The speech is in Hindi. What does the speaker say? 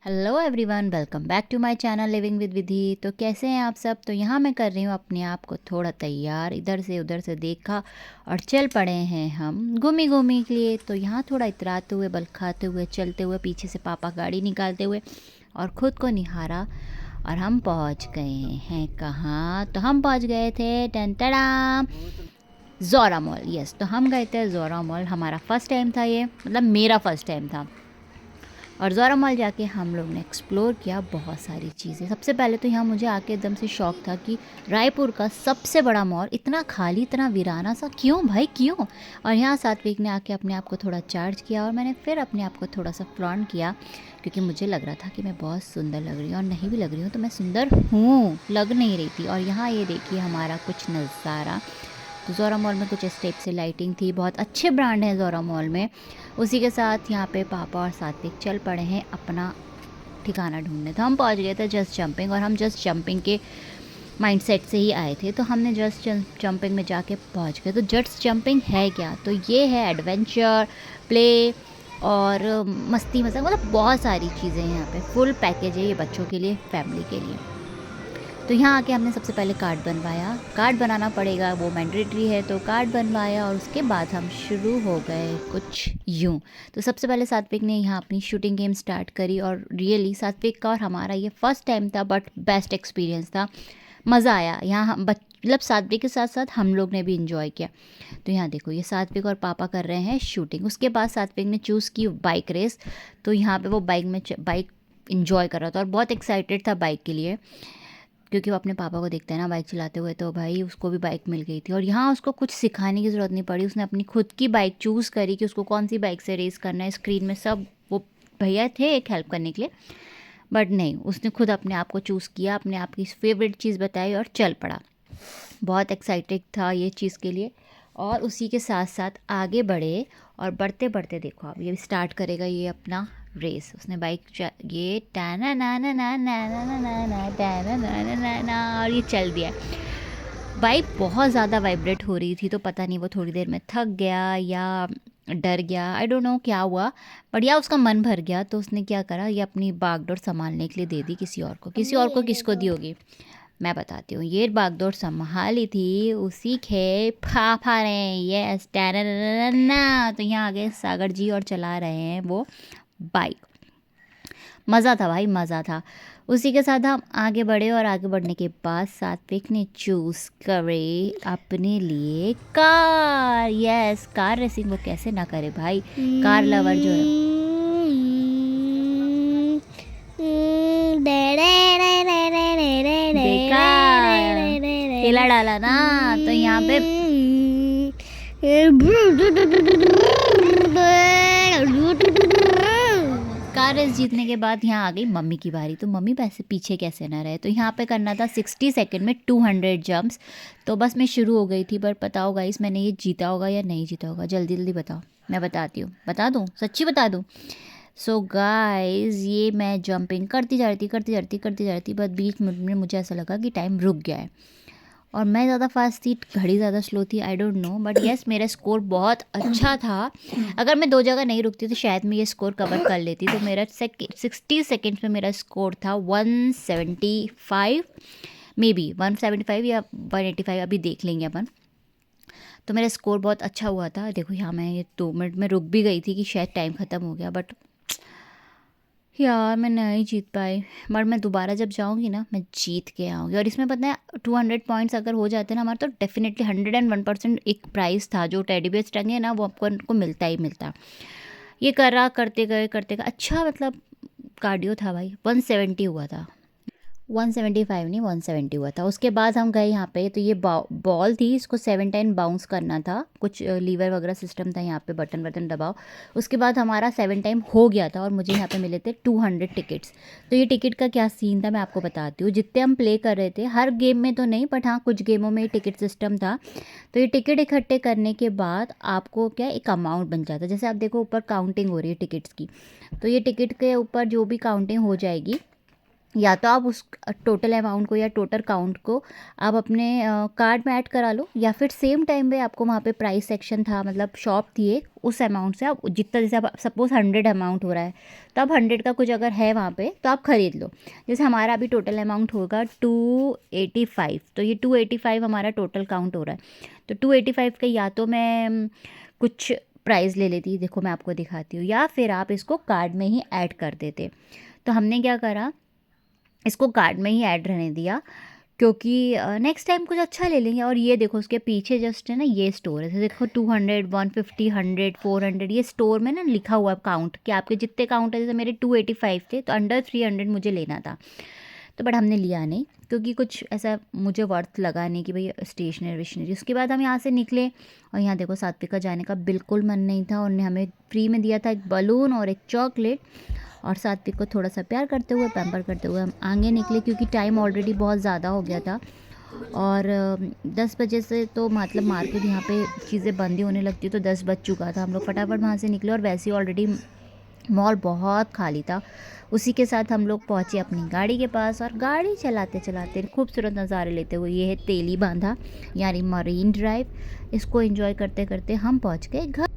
Hello everyone, welcome back to my channel living with Vidhi. तो कैसे हैं आप सब। तो यहाँ मैं कर रही हूँ अपने आप को थोड़ा तैयार। इधर से उधर से देखा और चल पड़े हैं हम घूमी घूमी के लिए। तो यहाँ थोड़ा इतराते हुए, बल खाते हुए, चलते हुए, पीछे से पापा गाड़ी निकालते हुए और ख़ुद को निहारा। और हम पहुँच गए हैं कहाँ। तो हम पहुँच गए थे टन ज़ोरा मॉल। यस, तो हम गए थे ज़ोरा मॉल। हमारा फ़र्स्ट टाइम था ये, मतलब मेरा फ़र्स्ट टाइम था। और ज़ोरा मॉल जाके हम लोग ने एक्सप्लोर किया बहुत सारी चीज़ें। सबसे पहले तो यहाँ मुझे आके एकदम से शौक था कि रायपुर का सबसे बड़ा मॉल इतना खाली, इतना वीराना सा क्यों भाई, क्यों। और यहाँ सात्विक ने आके अपने आप को थोड़ा चार्ज किया और मैंने फिर अपने आप को थोड़ा सा फ्लॉन्ट किया, क्योंकि मुझे लग रहा था कि मैं बहुत सुंदर लग रही हूँ। और नहीं भी लग रही हूँ तो मैं सुंदर हूँ, लग नहीं रही थी। और यहाँ ये देखिए हमारा कुछ नज़ारा। तो ज़ोरा मॉल में कुछ इस टाइप से लाइटिंग थी। बहुत अच्छे ब्रांड हैं ज़ोरा मॉल में। उसी के साथ यहाँ पे पापा और सात्विक चल पड़े हैं अपना ठिकाना ढूंढने। तो हम पहुँच गए थे जस्ट जंपिंग, और हम जस्ट जंपिंग के माइंडसेट से ही आए थे। तो हमने जस्ट जंपिंग में जाके पहुँच गए। तो जस्ट जंपिंग है क्या, तो ये है एडवेंचर, प्ले और मस्ती मजाक, मतलब बहुत सारी चीज़ें हैं यहाँ पे। फुल पैकेज है ये बच्चों के लिए, फैमिली के लिए। तो यहाँ आके हमने सबसे पहले कार्ड बनवाया। कार्ड बनाना पड़ेगा, वो मैंडेटरी है। तो कार्ड बनवाया और उसके बाद हम शुरू हो गए कुछ यूँ। तो सबसे पहले सात्विक ने यहाँ अपनी शूटिंग गेम स्टार्ट करी। और रियली सात्विक का और हमारा ये फर्स्ट टाइम था, बट बेस्ट एक्सपीरियंस था। मज़ा आया यहाँ। हम मतलब सात्विक के साथ साथ हम लोग ने भी इंजॉय किया। तो यहाँ देखो, ये सात्विक और पापा कर रहे हैं शूटिंग। उसके बाद सात्विक ने चूज़ की बाइक रेस। तो यहाँ पे वो बाइक इंजॉय कर रहा था और बहुत एक्साइटेड था बाइक के लिए, क्योंकि वो अपने पापा को देखता है ना बाइक चलाते हुए। तो भाई उसको भी बाइक मिल गई थी और यहाँ उसको कुछ सिखाने की ज़रूरत नहीं पड़ी। उसने अपनी खुद की बाइक चूज़ करी कि उसको कौन सी बाइक से रेस करना है। स्क्रीन में सब वो भैया थे एक हेल्प करने के लिए, बट नहीं, उसने खुद अपने आप को चूज़ किया, अपने आप की फेवरेट चीज़ बताई और चल पड़ा। बहुत एक्साइटेड था ये चीज़ के लिए। और उसी के साथ साथ आगे बढ़े और बढ़ते बढ़ते देखो अब ये स्टार्ट करेगा ये अपना रेस। उसने बाइक ये टाना ना ना ना ना ना ना ना ना टाना ना ना ना ना, और ये चल दिया। बाइक बहुत ज़्यादा वाइब्रेट हो रही थी, तो पता नहीं वो थोड़ी देर में थक गया या डर गया, आई डोंट नो क्या हुआ, बट या उसका मन भर गया। तो उसने क्या करा, ये अपनी बागडोर संभालने के लिए दे दी किसी और को। किसी और को किसको दी होगी, मैं बताती हूँ। ये बागडोर संभाली थी उसी के पापा ने। यस, ना। तो यहाँ आगे सागर जी और चला रहे हैं वो बाइक। मज़ा था भाई, मज़ा था। उसी के साथ हम आगे बढ़े और आगे बढ़ने के बाद सात्विक ने चूज़ करे अपने लिए कार। यस, कार रेसिंग वो कैसे ना करे भाई, कार लवर जो है। देखा, हिला डाला ना। तो यहाँ पे कार रेस जीतने के बाद यहाँ आ गई मम्मी की बारी। तो मम्मी पैसे पीछे कैसे ना रहे। तो यहाँ पे करना था 60 सेकंड में 200 जंप्स। तो बस मैं शुरू हो गई थी, पर बताओ गाइस मैंने ये जीता होगा या नहीं जीता होगा, जल्दी जल्दी बताओ। मैं बताती हूँ, बता दूँ, सच्ची बता दूँ। सो गाइस, ये मैं जंपिंग करती जा रही थी, बस बीच में मुझे ऐसा लगा कि टाइम रुक गया है। और मैं ज़्यादा फास्ट थी, घड़ी ज़्यादा स्लो थी, I don't know, but yes मेरा स्कोर बहुत अच्छा था। अगर मैं 2 जगह नहीं रुकती तो शायद मैं ये स्कोर कवर कर लेती। तो मेरा 60 सेकेंड्स में मेरा स्कोर था 175, मे बी 175 या 185, अभी देख लेंगे अपन। तो मेरा स्कोर बहुत अच्छा हुआ था। देखो यहाँ मैं ये 2 मिनट में रुक भी गई थी कि शायद टाइम ख़त्म हो गया, बट यार मैं नहीं जीत पाई। बट मैं दोबारा जब जाऊंगी ना, मैं जीत के आऊँगी। और इसमें पता है 200 पॉइंट्स अगर हो जाते हैं ना हमारे, तो डेफिनेटली 101% एक प्राइस था जो टेडी बेयर्स टंगे ना, वो आपको मिलता ही मिलता। ये करा, करते गए अच्छा, मतलब कार्डियो था भाई। 170 हुआ था, 175 नहीं 170 हुआ था। उसके बाद हम गए यहाँ पे। तो ये बॉल थी, इसको 7 टाइम बाउंस करना था। कुछ लीवर वगैरह सिस्टम था यहाँ पे, बटन बटन दबाओ। उसके बाद हमारा 7 टाइम हो गया था और मुझे यहाँ पे मिले थे 200 टिकट्स। तो ये टिकट का क्या सीन था मैं आपको बताती हूँ। जितने हम प्ले कर रहे थे, हर गेम में तो नहीं, बट हाँ कुछ गेमों में टिकट सिस्टम था। तो ये टिकट इकट्ठे करने के बाद आपको क्या एक अमाउंट बन जाता है। जैसे आप देखो ऊपर काउंटिंग हो रही है टिकट्स की, तो ये टिकट के ऊपर जो भी काउंटिंग हो जाएगी या तो आप उस टोटल अमाउंट को या टोटल काउंट को आप अपने कार्ड में ऐड करा लो, या फिर सेम टाइम पे आपको वहाँ पे प्राइस सेक्शन था, मतलब शॉप थी एक, उस अमाउंट से आप जितना, जैसे आप सपोज़ 100 अमाउंट हो रहा है तो आप 100 का कुछ अगर है वहाँ पे तो आप ख़रीद लो। जैसे हमारा अभी टोटल अमाउंट होगा 285, तो ये 285 हमारा टोटल काउंट हो रहा है। तो 285 का या तो मैं कुछ प्राइस ले लेती, देखो मैं आपको दिखाती हूँ, या फिर आप इसको कार्ड में ही ऐड कर देते। तो हमने क्या करा, इसको कार्ड में ही ऐड रहने दिया, क्योंकि नेक्स्ट टाइम कुछ अच्छा ले लेंगे। और ये देखो उसके पीछे जस्ट है ना, ये स्टोर है, तो देखो 200, 150, 100, 400, ये स्टोर में ना लिखा हुआ है काउंट कि आपके जितने काउंट है। जैसे मेरे 285 थे तो अंडर 300 मुझे लेना था, तो बट हमने लिया नहीं, क्योंकि कुछ ऐसा मुझे वर्थ लगा नहीं कि भाई स्टेशनरी विशनरी। उसके बाद हम यहाँ से निकले, और यहाँ देखो सात्विक का जाने का बिल्कुल मन नहीं था, उन्होंने हमें फ्री में दिया था एक बलून और एक चॉकलेट। और सात्विक को थोड़ा सा प्यार करते हुए, पैम्पर करते हुए हम आगे निकले, क्योंकि टाइम ऑलरेडी बहुत ज़्यादा हो गया था। और 10 बजे से तो मतलब मार्केट यहाँ पे चीज़ें बंद ही होने लगती, तो 10 बज चुका था। हम लोग फटाफट वहाँ से निकले, और वैसे ही ऑलरेडी मॉल बहुत खाली था। उसी के साथ हम लोग पहुँचे अपनी गाड़ी के पास, और गाड़ी चलाते चलाते खूबसूरत नज़ारे लेते हुए, ये है तेली बांधा यानी मरीन ड्राइव, इसको एंजॉय करते करते हम पहुँच गए घर।